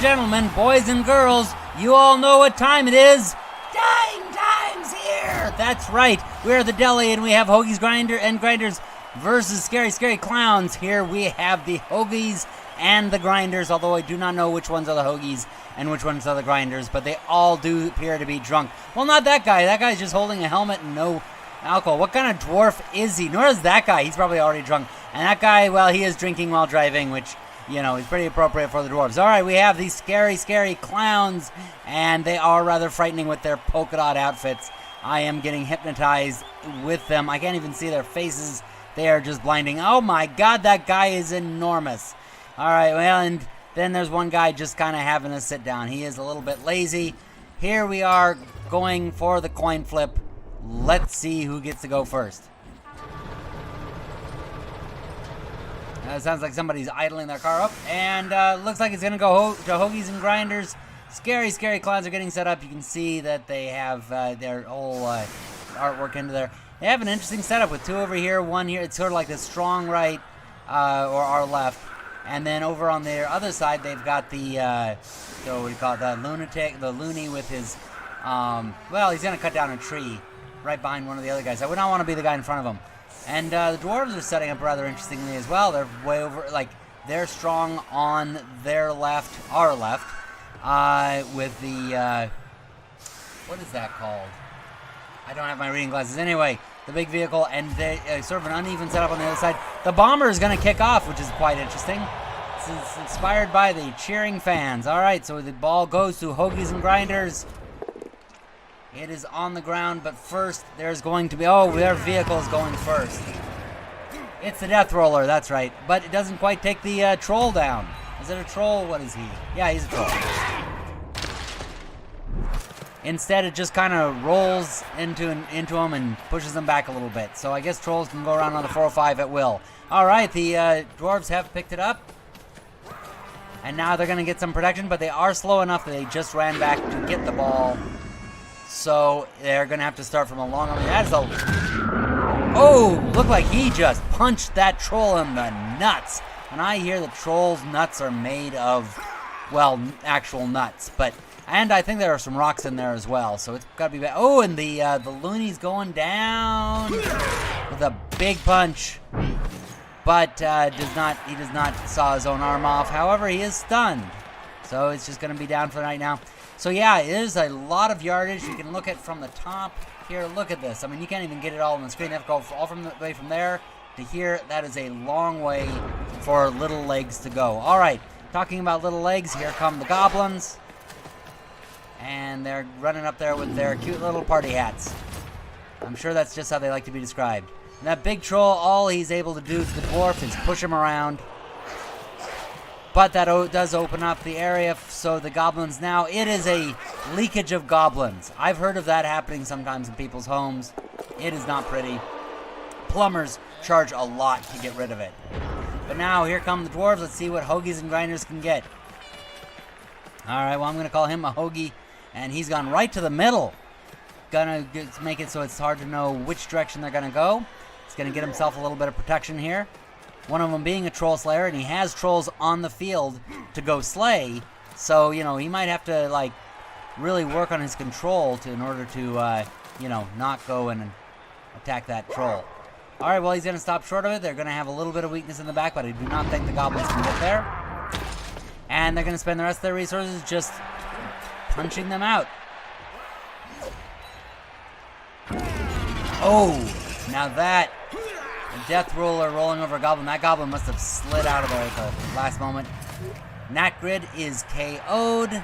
Gentlemen, boys and girls, you all know what time it is. Dying time's here! That's right, we're the deli and we have Hoagies Grinders versus Scary Clowns. Here we have the Hoagies and the Grinders, although I do not know which ones are the Hoagies and which ones are the Grinders, but they all do appear to be drunk. Well, not that guy. That guy's just holding a helmet and no alcohol. What kind of dwarf is he? Nor is that guy. He's probably already drunk. And that guy, well, he is drinking while driving, which, you know, is pretty appropriate for the dwarves. All right, we have these scary clowns, and they are rather frightening with their polka dot outfits. I am getting hypnotized with them. I can't even see their faces. They are just blinding. Oh my God, that guy is enormous. All right, well, and then there's one guy just kind of having a sit down. He is a little bit lazy. Here we are going for the coin flip. Let's see who gets to go first. It sounds like somebody's idling their car up, and looks like it's going to go to Hoagies and Grinders. Scary clowns are getting set up. You can see that they have their whole artwork into there. They have an interesting setup with two over here, one here. It's sort of like the strong right or our left, and then over on their other side, they've got the so what do you call it? The lunatic, the loony with his well, he's going to cut down a tree right behind one of the other guys. I would not want to be the guy in front of him. And the dwarves are setting up rather interestingly as well. They're way over, like, they're strong on their left, our left, with the, what is that called? I don't have my reading glasses. Anyway, the big vehicle, and they sort of an uneven setup on the other side. The bomber is going to kick off, which is quite interesting. It's inspired by the cheering fans. All right, so the ball goes to Hoagies and Grinders. It is on the ground, but first there's going to be... Oh, their vehicle is going first. It's the Death Roller, that's right. But it doesn't quite take the troll down. Is it a troll? What is he? Yeah, he's a troll. Instead, it just kind of rolls into him and pushes them back a little bit. So I guess trolls can go around on the 405 at will. All right, the dwarves have picked it up. And now they're going to get some protection, but they are slow enough that they just ran back to get the ball. So they're going to have to start from a long way. That is a... Oh, looked like he just punched that troll in the nuts. And I hear the troll's nuts are made of, well, actual nuts. And I think there are some rocks in there as well. So it's got to be bad. Oh, and the loony's going down with a big punch. But he does not saw his own arm off. However, he is stunned. So it's just going to be down for the night now. So yeah, it is a lot of yardage. You can look at from the top here. Look at this. I mean, you can't even get it all on the screen. You have to go all from the way from there to here. That is a long way for little legs to go. All right, talking about little legs, here come the goblins. And they're running up there with their cute little party hats. I'm sure that's just how they like to be described. And that big troll, all he's able to do to the dwarf is push him around. But that does open up the area, so the goblins now, it is a leakage of goblins. I've heard of that happening sometimes in people's homes. It is not pretty. Plumbers charge a lot to get rid of it. But now, here come the dwarves. Let's see what Hoagies and Grinders can get. Alright, well, I'm going to call him a Hoagie, and he's gone right to the middle. Gonna make it so it's hard to know which direction they're going to go. He's going to get himself a little bit of protection here. One of them being a troll slayer, and he has trolls on the field to go slay. So, you know, he might have to, like, really work on his control in order to, you know, not go and attack that troll. All right, well, he's going to stop short of it. They're going to have a little bit of weakness in the back, but I do not think the goblins can get there. And they're going to spend the rest of their resources just punching them out. Oh, now that... The Death Roller rolling over a goblin. That goblin must have slid out of there at the last moment. Nat Grid is KO'd.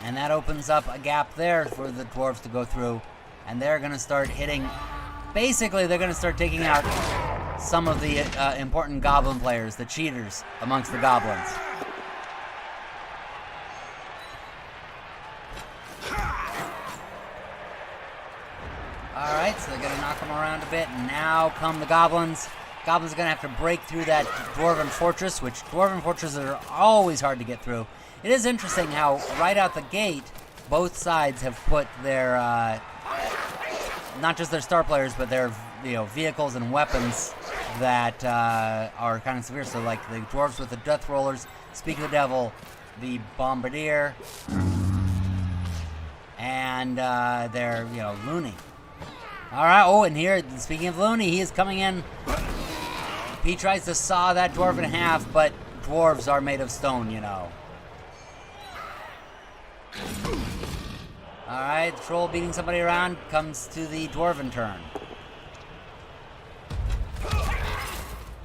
And that opens up a gap there for the dwarves to go through. And they're going to start hitting... Basically, they're going to start taking out some of the important goblin players, the cheaters amongst the goblins. Alright, so they're going to knock them around a bit. And now come the goblins. Goblins are going to have to break through that dwarven fortress, which dwarven fortresses are always hard to get through. It is interesting how right out the gate, both sides have put their, not just their star players, but their vehicles and weapons that are kind of severe. So like the dwarves with the death rollers, Speak of the Devil, the bombardier, and their loony. All right. Oh, and here, speaking of loony, he is coming in. He tries to saw that dwarf in half, but dwarves are made of stone, Alright, the troll beating somebody around comes to the dwarven turn.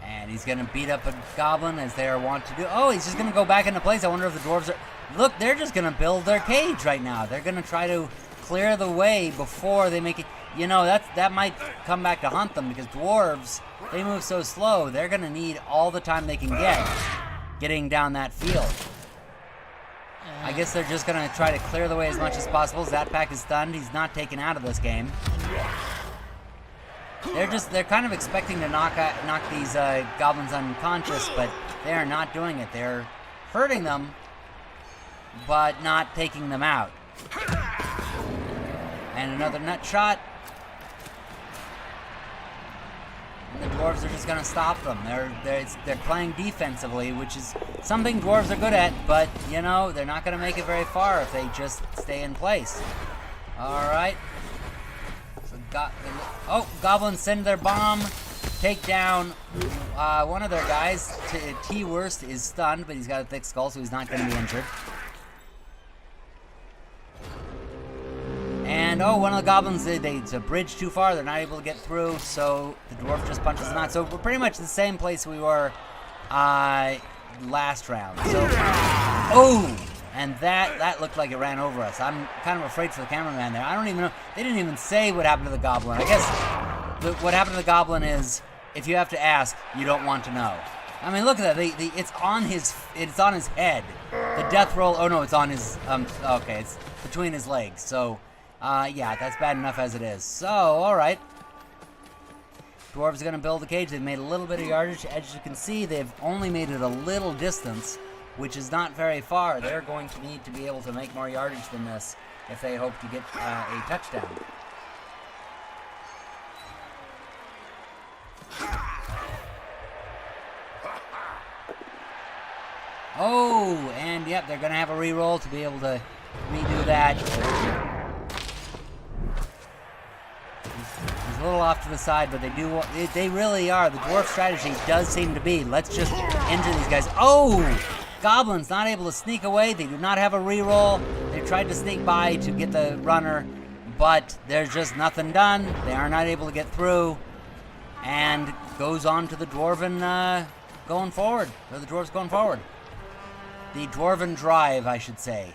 And he's going to beat up a goblin as they are wont to do. Oh, he's just going to go back into place. I wonder if the dwarves are... Look, they're just going to build their cage right now. They're going to try to clear the way before they make it... that might come back to haunt them, because dwarves, they move so slow, they're going to need all the time they can get getting down that field. I guess they're just going to try to clear the way as much as possible. Zatpak is stunned. He's not taken out of this game. They're kind of expecting to knock these goblins unconscious, but they are not doing it. They're hurting them, but not taking them out. And another nut shot. And the dwarves are just going to stop them. They're playing defensively, which is something dwarves are good at, but, they're not going to make it very far if they just stay in place. All right. So goblins send their bomb. Take down one of their guys. T-Worst is stunned, but he's got a thick skull, so he's not going to be injured. And, one of the goblins, it's a bridge too far. They're not able to get through, so the dwarf just punches them out. So we're pretty much the same place we were last round. So, and that looked like it ran over us. I'm kind of afraid for the cameraman there. I don't even know. They didn't even say what happened to the goblin. I guess what happened to the goblin is, if you have to ask, you don't want to know. I mean, look at that. It's on his head. The death roll. Oh no, it's on his. Okay, it's between his legs. So. Yeah, that's bad enough as it is. So, alright. Dwarves are going to build the cage. They've made a little bit of yardage. As you can see, they've only made it a little distance, which is not very far. They're going to need to be able to make more yardage than this if they hope to get a touchdown. Oh, and yep, they're going to have a re-roll to be able to redo that. He's a little off to the side, but they really are. The dwarf strategy does seem to be, let's just injure these guys. Oh! Goblins not able to sneak away. They do not have a re-roll. They tried to sneak by to get the runner, but there's just nothing done. They are not able to get through, and goes on to the dwarven going forward. Or the dwarves going forward. The dwarven drive, I should say.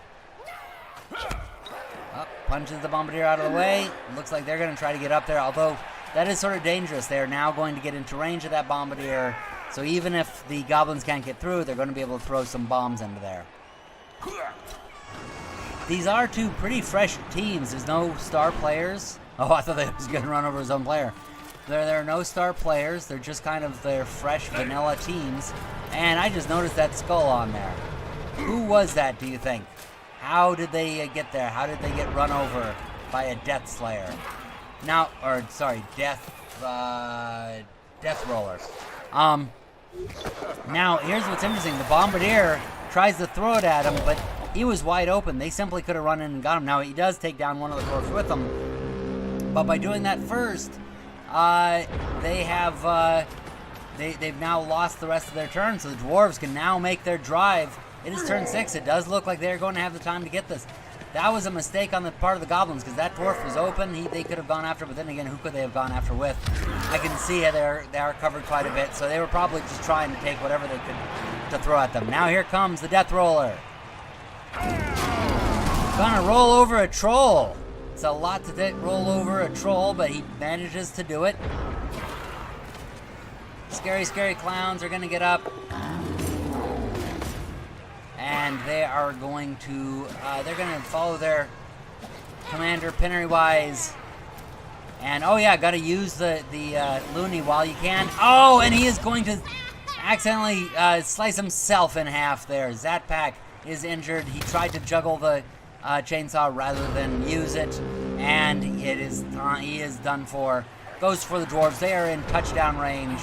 Punches the bombardier out of the way. Looks like they're going to try to get up there, although that is sort of dangerous. They are now going to get into range of that bombardier, so even if the goblins can't get through, they're going to be able to throw some bombs into there. These are two pretty fresh teams. There's no star players. Oh, I thought they was going to run over his own player. There are no star players. They're just kind of their fresh vanilla teams. And I just noticed that skull on there. Who was that, do you think? How did they get there? How did they get run over by a Death Slayer? Now, or sorry, Death Roller. Now, here's what's interesting. The Bombardier tries to throw it at him, but he was wide open. They simply could have run in and got him. Now, he does take down one of the dwarves with him, but by doing that first, they have, they've now lost the rest of their turn, so the dwarves can now make their drive. It is turn 6. It does look like they're going to have the time to get this. That was a mistake on the part of the goblins, because that dwarf was open. They could have gone after, but then again, who could they have gone after with? I can see they are covered quite a bit, so they were probably just trying to take whatever they could to throw at them. Now here comes the Death Roller. Gonna roll over a troll. It's a lot to roll over a troll, but he manages to do it. Scary, scary clowns are gonna get up. And they are going to, they're going to follow their commander Pennywise And, oh yeah, gotta use the loony while you can. Oh, and he is going to accidentally slice himself in half there. Zatpak is injured. He tried to juggle the chainsaw rather than use it, and he is done for. Goes for the dwarves. They are in touchdown range,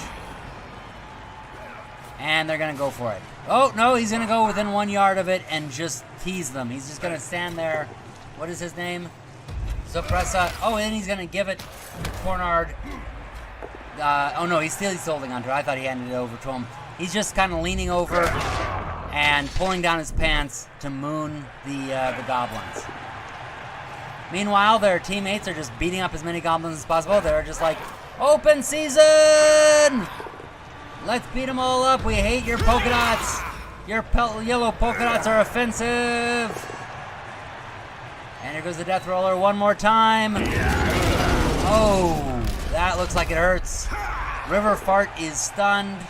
and they're gonna go for it. Oh no, he's gonna go within 1 yard of it and just tease them. He's just gonna stand there. What is his name? Suppressa. Oh, and he's gonna give it to Cornard. Oh no, he's holding onto it. I thought he handed it over to him. He's just kind of leaning over and pulling down his pants to moon the goblins. Meanwhile, their teammates are just beating up as many goblins as possible. They're just like, open season! Let's beat them all up. We hate your polka dots. Your yellow polka dots are offensive. And here goes the death roller one more time. Oh, that looks like it hurts. River Fart is stunned.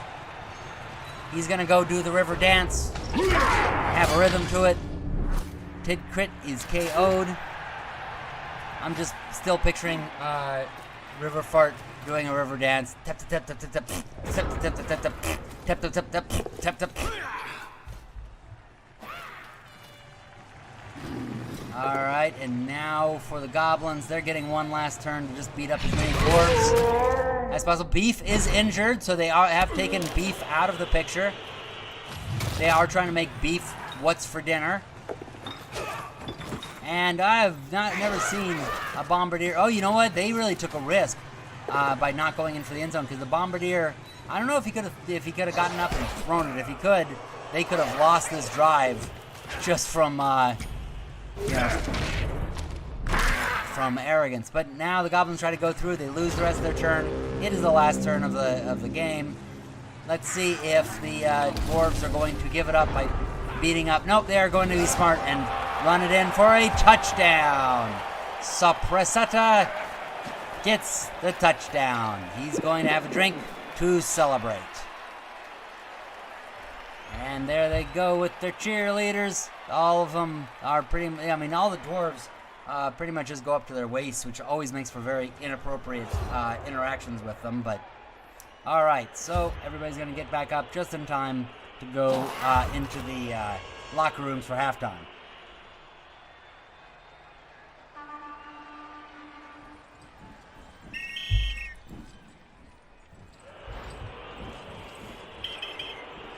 He's gonna go do the river dance. Have a rhythm to it. Tid Crit is KO'd. I'm just still picturing River Fart doing a river dance. Tap tap tap tap tap tap tap tap tap tap tap tap tap tap. All right, and now for the goblins, they're getting one last turn to just beat up as many dwarves as possible. Beef is injured, so they have taken Beef out of the picture. They are trying to make Beef what's for dinner. And I've never seen a bombardier. Oh, you know what? They really took a risk by not going in for the end zone, because the bombardier, I don't know if he could have gotten up and thrown it. If he could, they could have lost this drive just from from arrogance. But now the goblins try to go through. They lose the rest of their turn. It is the last turn of the game. Let's see if the dwarves are going to give it up by beating up. Nope, they are going to be smart and run it in for a touchdown. Suppressata gets the touchdown. He's going to have a drink to celebrate. And there they go with their cheerleaders. All of them are all the dwarves pretty much just go up to their waists, which always makes for very inappropriate interactions with them. But all right, so everybody's going to get back up just in time to go into the locker rooms for halftime.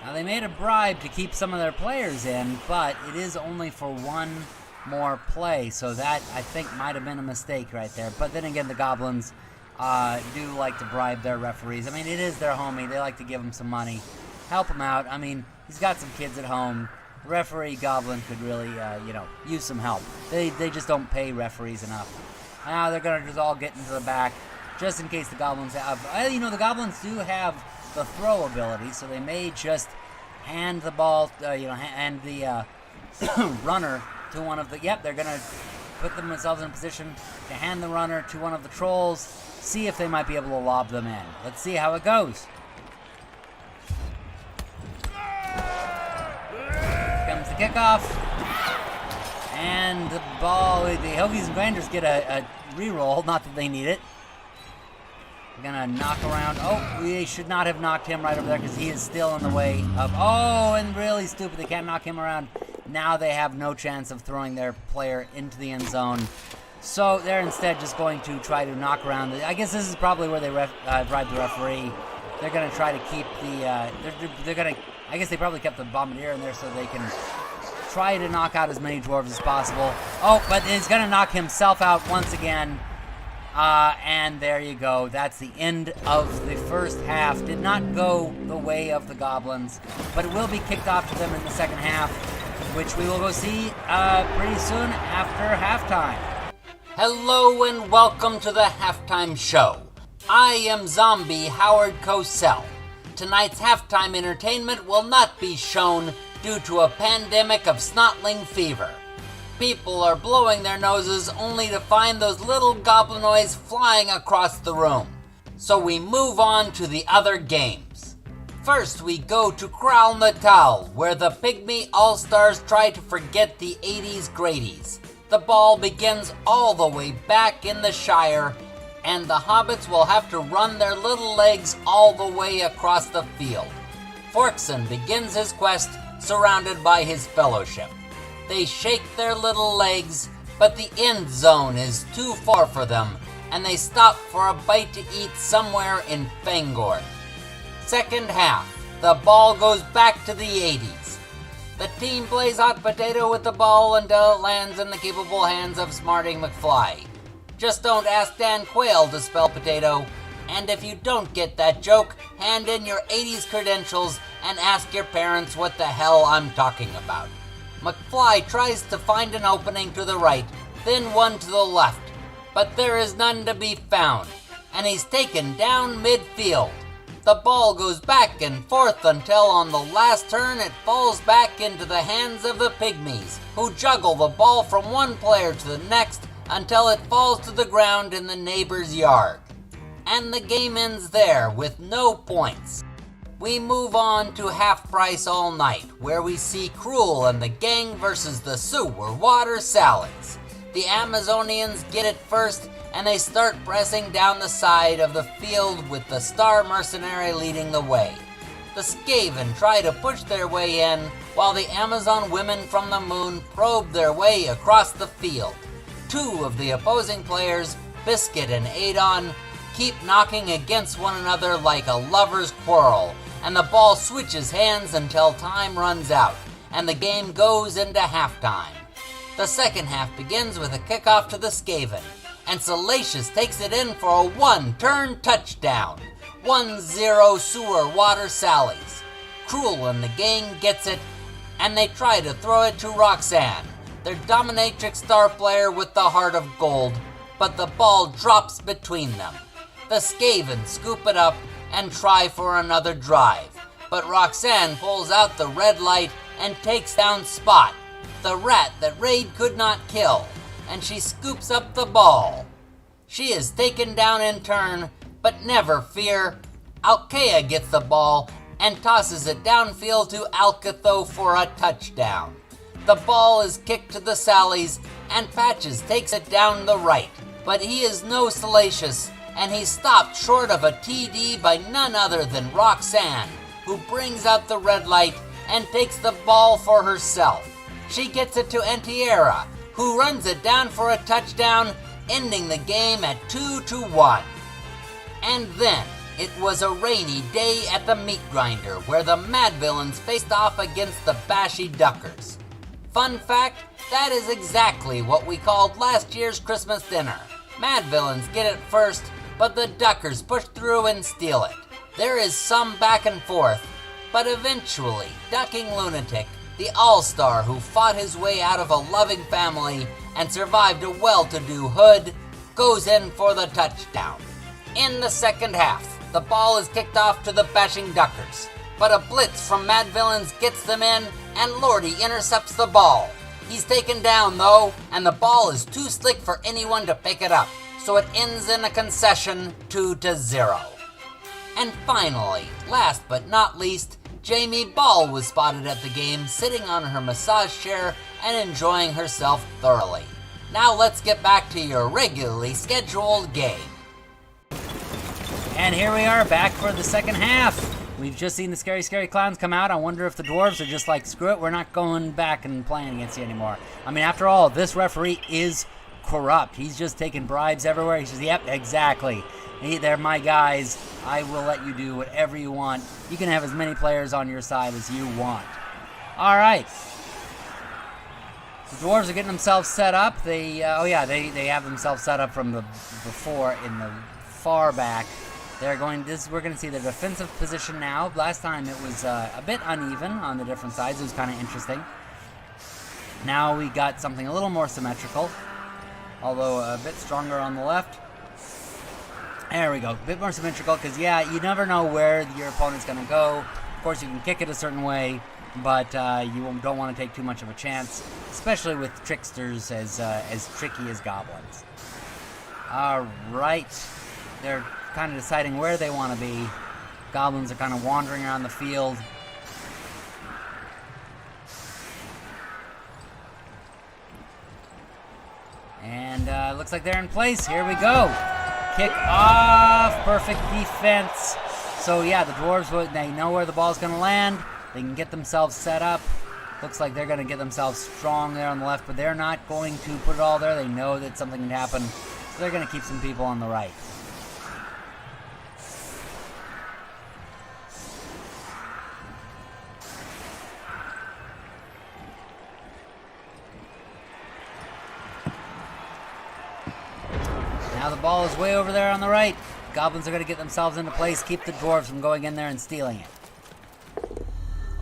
Now, they made a bribe to keep some of their players in, but it is only for one more play, so that, I think, might have been a mistake right there. But then again, the Goblins do like to bribe their referees. I mean, it is their homie. They like to give him some money. Help him out. I mean, he's got some kids at home. Referee Goblin could really, use some help. They just don't pay referees enough. Now they're going to just all get into the back, just in case the Goblins have... the Goblins do have the throw ability, so they may just hand the ball, hand the runner to one of the... Yep, they're going to put themselves in a position to hand the runner to one of the trolls, see if they might be able to lob them in. Let's see how it goes. Here comes the kickoff. And the ball, the Hoagies Grinders get a re-roll, not that they need it. Gonna knock around. Oh, we should not have knocked him right over there because he is still in the way of... Oh, and really stupid. They can't knock him around. Now they have no chance of throwing their player into the end zone. So they're instead just going to try to knock around. I guess this is probably where they bribe the referee. They're gonna try to keep the... they're gonna... I guess they probably kept the bombardier in there so they can try to knock out as many dwarves as possible. Oh, but he's gonna knock himself out once again. And there you go. That's the end of the first half. Did not go the way of the Goblins, but it will be kicked off to them in the second half, which we will go see pretty soon after halftime. Hello and welcome to the halftime show. I am Zombie Howard Cosell. Tonight's halftime entertainment will not be shown due to a pandemic of snotling fever. People are blowing their noses only to find those little goblinoids flying across the room. So we move on to the other games. First we go to Kral Natal, where the Pygmy All-Stars try to forget the 80s Grady's. The ball begins all the way back in the Shire, and the hobbits will have to run their little legs all the way across the field. Forkson begins his quest surrounded by his fellowship. They shake their little legs, but the end zone is too far for them, and they stop for a bite to eat somewhere in Fangorn. Second half, the ball goes back to the 80s. The team plays hot potato with the ball until it lands in the capable hands of Smarty McFly. Just don't ask Dan Quayle to spell potato, and if you don't get that joke, hand in your 80s credentials and ask your parents what the hell I'm talking about. McFly tries to find an opening to the right, then one to the left, but there is none to be found, and he's taken down midfield. The ball goes back and forth until on the last turn it falls back into the hands of the Pygmies, who juggle the ball from one player to the next until it falls to the ground in the neighbor's yard. And the game ends there with no points. We move on to Half Price All Night, where we see Cruel and the gang versus the Sewer Water Salads. The Amazonians get it first, and they start pressing down the side of the field with the Star Mercenary leading the way. The Skaven try to push their way in, while the Amazon women from the moon probe their way across the field. Two of the opposing players, Biscuit and Adon, keep knocking against one another like a lover's quarrel, and the ball switches hands until time runs out, and the game goes into halftime. The second half begins with a kickoff to the Skaven, and Salacious takes it in for a one-turn touchdown. 1-0 Sewer Water Sallies. Cruel and the gang gets it, and they try to throw it to Roxanne, their dominatrix star player with the heart of gold, but the ball drops between them. The Skaven scoop it up and try for another drive, but Roxanne pulls out the red light and takes down Spot, the rat that Raid could not kill, and she scoops up the ball. She is taken down in turn, but never fear, Alkea gets the ball and tosses it downfield to Alcatho for a touchdown. The ball is kicked to the Sallies, and Patches takes it down the right, but he is no Salacious, and he's stopped short of a TD by none other than Roxanne, who brings out the red light and takes the ball for herself. She gets it to Antiera, who runs it down for a touchdown, ending the game at 2-1. And then, it was a rainy day at the Meat Grinder, where the Mad Villains faced off against the Bashy Duckers. Fun fact, that is exactly what we called last year's Christmas dinner. Mad Villains get it first, but the Duckers push through and steal it. There is some back and forth, but eventually, Ducking Lunatic, the all-star who fought his way out of a loving family and survived a well-to-do hood, goes in for the touchdown. In the second half, the ball is kicked off to the Bashing Duckers, but a blitz from Mad Villains gets them in, and Lordy intercepts the ball. He's taken down, though, and the ball is too slick for anyone to pick it up, so it ends in a concession 2-0. And finally, last but not least, Jamie Ball was spotted at the game, sitting on her massage chair and enjoying herself thoroughly. Now let's get back to your regularly scheduled game. And here we are back for the second half. We've just seen the Scary Scary Clowns come out. I wonder if the dwarves are just like, screw it, we're not going back and playing against you anymore. I mean, after all, this referee is corrupt. He's just taking bribes everywhere. He says, yep, exactly. They're my guys. I will let you do whatever you want. You can have as many players on your side as you want. All right. The dwarves are getting themselves set up. They have themselves set up from the before in the far back. We're going to see the defensive position now. Last time it was a bit uneven on the different sides. It was kind of interesting. Now we got something a little more symmetrical, although a bit stronger on the left. There we go. A bit more symmetrical because, yeah, you never know where your opponent's going to go. Of course, you can kick it a certain way, but you don't want to take too much of a chance, especially with tricksters as tricky as goblins. All right. They're kind of deciding where they want to be. Goblins are kind of wandering around the field. And looks like they're in place. Here we go. kick off. Perfect defense. So yeah, the dwarves, they know where the ball's going to land. They can get themselves set up. Looks like they're going to get themselves strong there on the left, but they're not going to put it all there. They know that something can happen, so they're going to keep some people on the right. Now the ball is way over there on the right. Goblins are going to get themselves into place, keep the dwarves from going in there and stealing it.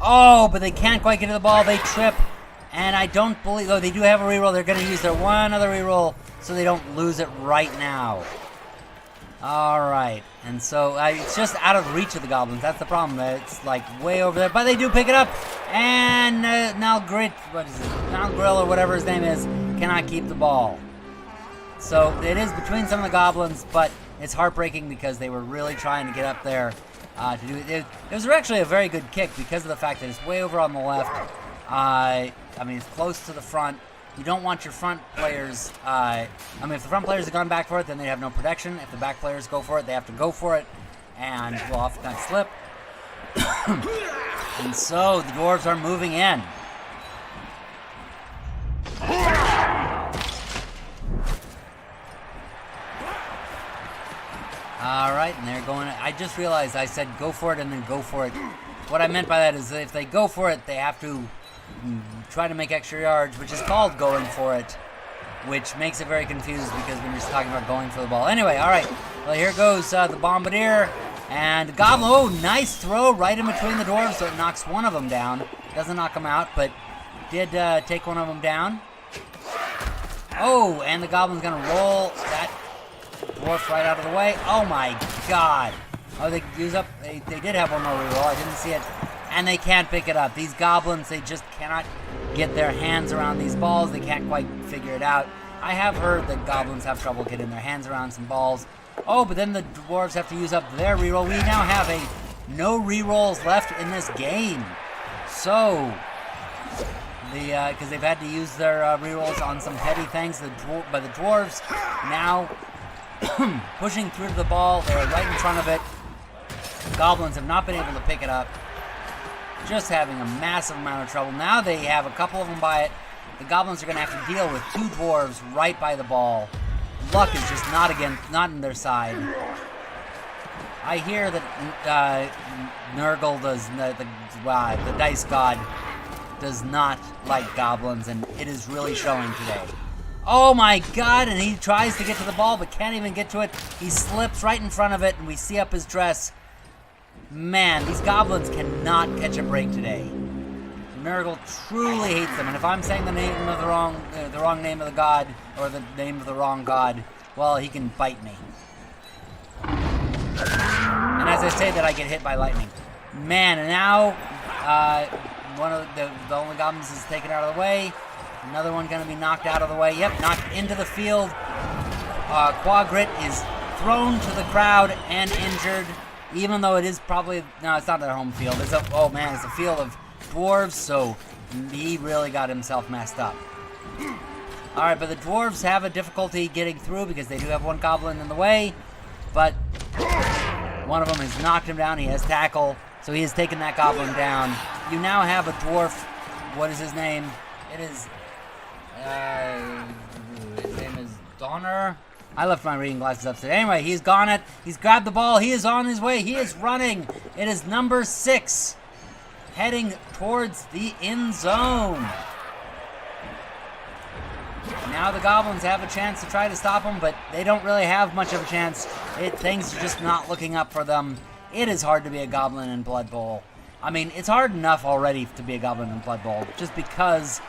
Oh, but they can't quite get to the ball. They trip. And I don't believe... Oh, they do have a reroll. They're going to use their one other reroll so they don't lose it right now. All right. And so it's just out of reach of the goblins. That's the problem. It's like way over there. But they do pick it up. And Nalgrill or whatever his name is cannot keep the ball. So it is between some of the goblins, but it's heartbreaking because they were really trying to get up there. To do it. It was actually a very good kick because of the fact that it's way over on the left. I mean, it's close to the front. You don't want your front players... if the front players have gone back for it, then they have no protection. If the back players go for it, they have to go for it. And will oftentimes slip. And so, the dwarves are moving in. Alright, and they're going... I just realized I said go for it and then go for it. What I meant by that is that if they go for it, they have to try to make extra yards, which is called going for it, which makes it very confused because when you're just talking about going for the ball. Anyway, alright, well here goes the Bombardier, and Goblin, oh, nice throw right in between the dwarves, so it knocks one of them down. Doesn't knock them out, but did take one of them down. Oh, and the Goblin's going to roll that dwarf right out of the way. Oh my god. Oh, they use up... They did have one more reroll. I didn't see it. And they can't pick it up. These goblins, they just cannot get their hands around these balls. They can't quite figure it out. I have heard that goblins have trouble getting their hands around some balls. Oh, but then the dwarves have to use up their reroll. We now have no rerolls left in this game. So, because they've had to use their rerolls on some petty things. But the dwarves now pushing through to the ball. They're right in front of it. Goblins have not been able to pick it up. Just having a massive amount of trouble. Now they have a couple of them by it. The goblins are going to have to deal with two dwarves right by the ball. Luck is just not in their side. I hear that Nurgle does the dice god does not like goblins, and it is really showing today. Oh my god, and he tries to get to the ball but can't even get to it. He slips right in front of it, and we see up his dress. Man, these goblins cannot catch a break today. Nurgle truly hates them, and if I'm saying the name of the wrong name of the god, or the name of the wrong god, well, he can bite me. And as I say that, I get hit by lightning. Man, and now one of the only goblins is taken out of the way. Another one going to be knocked out of the way. Yep, knocked into the field. Quagrit is thrown to the crowd and injured. Even though it is probably... No, it's not their home field. It's a field of dwarves, so he really got himself messed up. Alright, but the dwarves have a difficulty getting through because they do have one goblin in the way. But one of them has knocked him down. He has tackle, so he has taken that goblin down. You now have a dwarf. What is his name? It is... his name is Donner. I left my reading glasses upstairs. Anyway, he's gone it. He's grabbed the ball. He is on his way. He is running. It is number 6. Heading towards the end zone. Now the goblins have a chance to try to stop him, but they don't really have much of a chance. Things are just not looking up for them. It is hard to be a goblin in Blood Bowl. I mean, it's hard enough already to be a goblin in Blood Bowl, just because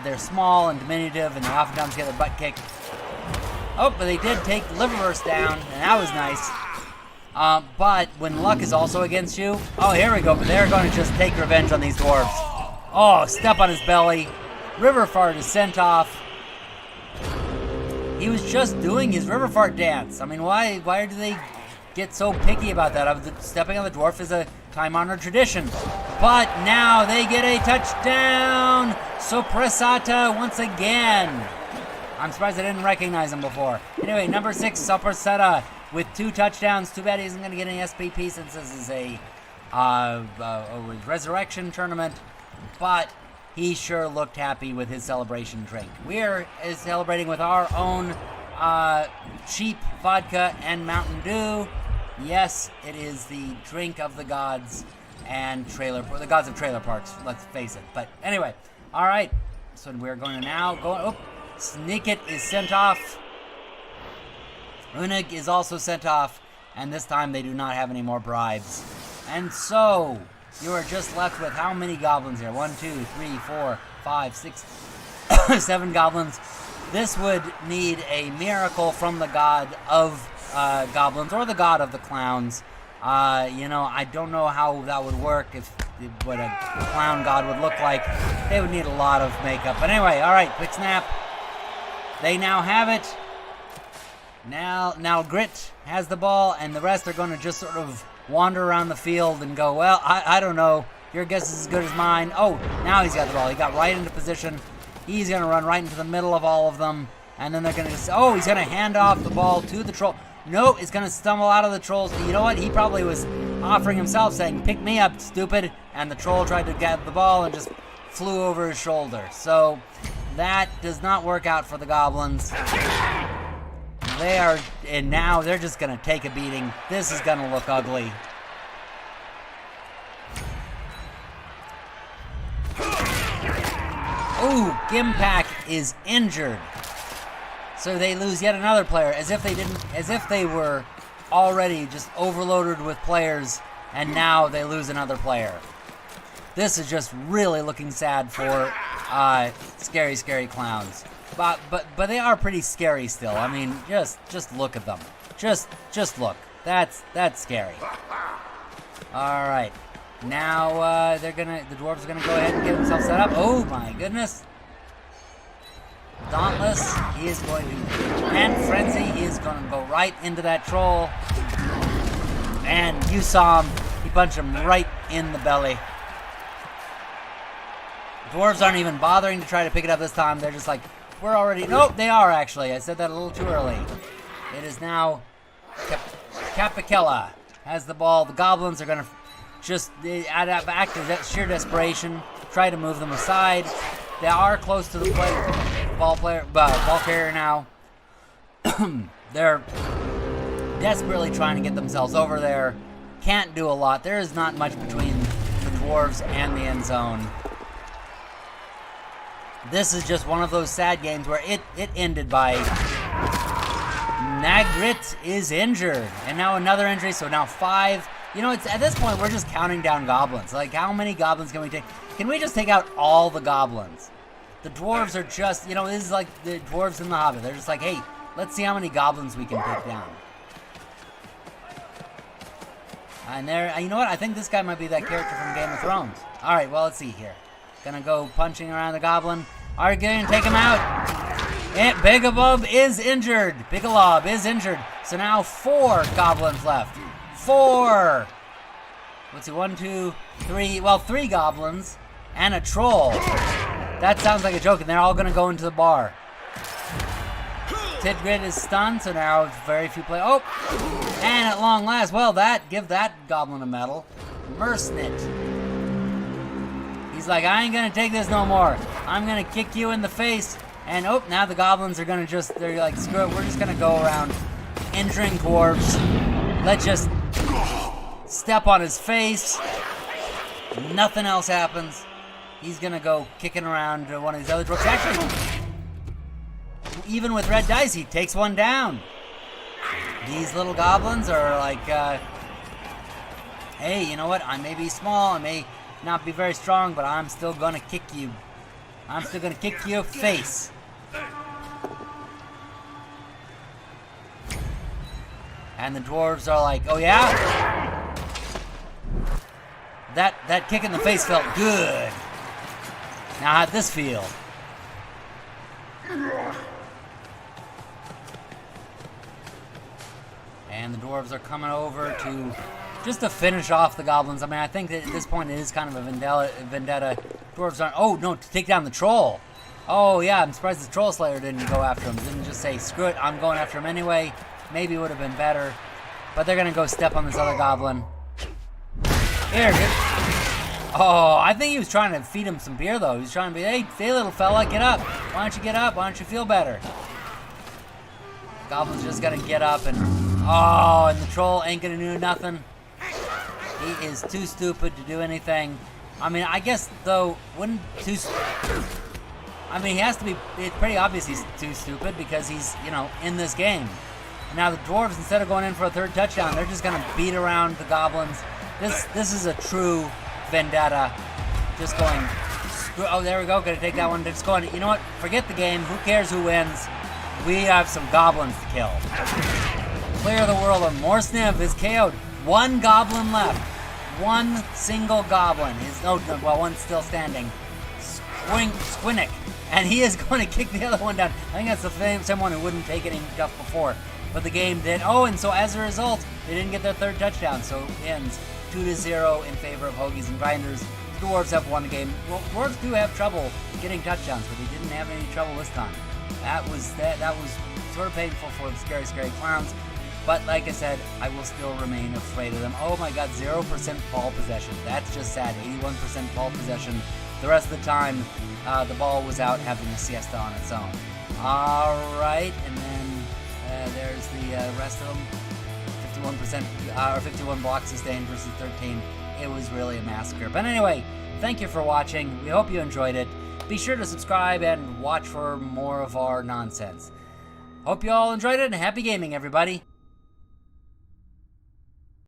they're small and diminutive, and they oftentimes get their butt kicked. Oh, but they did take Liververse down, and that was nice. But when luck is also against you... Oh, here we go, but they're going to just take revenge on these dwarves. Oh, step on his belly. River Fart is sent off. He was just doing his River Fart dance. I mean, why do they get so picky about that? Stepping on the dwarf is a time-honored tradition. But now they get a touchdown. Sopressata once again. I'm surprised I didn't recognize him before. Anyway, number 6, Soperseta, with 2 touchdowns. Too bad he isn't going to get any SPP since this is a resurrection tournament. But he sure looked happy with his celebration drink. We're celebrating with our own cheap vodka and Mountain Dew. Yes, it is the drink of the gods and the gods of trailer parks, let's face it. But anyway, all right. So we're going to now go. Oh, Sneak It is sent off. Unig is also sent off, and this time they do not have any more bribes. And so you are just left with how many goblins here? 1, 2, 3, 4, 5, 6, 7 goblins. This would need a miracle from the god of goblins or the god of the clowns. I don't know how that would work, what a clown god would look like. They would need a lot of makeup. But anyway, all right, quick snap. They now have it. Now Grit has the ball, and the rest are going to just sort of wander around the field and go, well, I don't know. Your guess is as good as mine. Oh, now he's got the ball. He got right into position. He's going to run right into the middle of all of them. And then they're going to just, oh, he's going to hand off the ball to the troll. No, it's going to stumble out of the trolls. You know what? He probably was offering himself, saying, pick me up, stupid. And the troll tried to get the ball and just flew over his shoulder. So that does not work out for the goblins. And now they're just going to take a beating. This is going to look ugly. Ooh, Gimpak is injured. So they lose yet another player, as if they were already just overloaded with players, and now they lose another player. This is just really looking sad for scary, scary clowns. But they are pretty scary still. I mean, just look at them. Just look. That's scary. All right. Now the dwarves are gonna go ahead and get themselves set up. Oh my goodness. Dauntless, he is going to, and Frenzy, he is going to go right into that troll. And you saw him, he punched him right in the belly. Dwarves aren't even bothering to try to pick it up this time. They're just like, we're already, nope, they are actually. I said that a little too early. It is now Capicella has the ball. The goblins are going to just act of sheer desperation, try to move them aside. They are close to the ball carrier now. They're desperately trying to get themselves over there. Can't do a lot. There is not much between the dwarves and the end zone. This is just one of those sad games where it ended by Nagrit is injured. And now another injury, so now 5. You know, it's at this point we're just counting down goblins. Like, how many goblins can we take? Can we just take out all the goblins? The dwarves are just, you know, this is like the dwarves in The Hobbit. They're just like, hey, let's see how many goblins we can take down. And there, you know what? I think this guy might be that character from Game of Thrones. All right, well, let's see here. Gonna go punching around the goblin. Are you gonna take him out? And Bigalub is injured. Bigalub is injured. So now 4 goblins left. 4. Let's see, 1, 2, 3. Well, 3 goblins and a troll. That sounds like a joke, and they're all gonna go into the bar. Tidgrid is stunned, so now very few play. Oh, and at long last, well, give that goblin a medal. Mercenit. He's like, I ain't gonna take this no more. I'm gonna kick you in the face. And oh, now the goblins are gonna they're like, screw it, we're just gonna go around injuring dwarves. Let's just step on his face. Nothing else happens. He's gonna go kicking around one of these other dwarves. Actually, even with red dice, he takes one down. These little goblins are like, hey, you know what? I may be small, I may not be very strong, but I'm still gonna kick you. I'm still gonna kick your face. And the dwarves are like, oh yeah? That kick in the face felt good. Now how'd this feel? And the dwarves are coming over just to finish off the goblins. I mean, I think that at this point it is kind of a vendetta. Dwarves aren't, oh no, to take down the troll. Oh, yeah, I'm surprised the Troll Slayer didn't go after him. Didn't just say, screw it, I'm going after him anyway. Maybe it would have been better. But they're going to go step on this other goblin. Here, get... Oh, I think he was trying to feed him some beer, though. He was trying to be, hey, little fella, get up. Why don't you get up? Why don't you feel better? Goblin's just going to get up and... Oh, and the troll ain't going to do nothing. He is too stupid to do anything. I mean, I guess, though, wouldn't too... I mean, he has to be... It's pretty obvious he's too stupid because he's, you know, in this game. Now, the dwarves, instead of going in for a third touchdown, they're just going to beat around the goblins. This is a true vendetta. Just going... Oh, there we go. Going to take that one. They're just going... You know what? Forget the game. Who cares who wins? We have some goblins to kill. Clear the world of more Sniv is KO'd. One goblin left. One single goblin is... Oh, well, one's still standing. Squinnick. And he is going to kick the other one down. I think that's the same someone who wouldn't take any stuff before. But the game did. Oh, and so as a result, they didn't get their third touchdown. So it ends 2-0 in favor of Hoagies and Grinders. The Dwarves have won the game. Well, Dwarves do have trouble getting touchdowns, but they didn't have any trouble this time. That was sort of painful for the scary clowns. But like I said, I will still remain afraid of them. Oh my god, 0% ball possession. That's just sad. 81% ball possession. The rest of the time, the ball was out having a siesta on its own. Alright, and then there's the rest of them. 51%, or 51 blocks sustained versus 13. It was really a massacre. But anyway, thank you for watching. We hope you enjoyed it. Be sure to subscribe and watch for more of our nonsense. Hope you all enjoyed it, and happy gaming, everybody.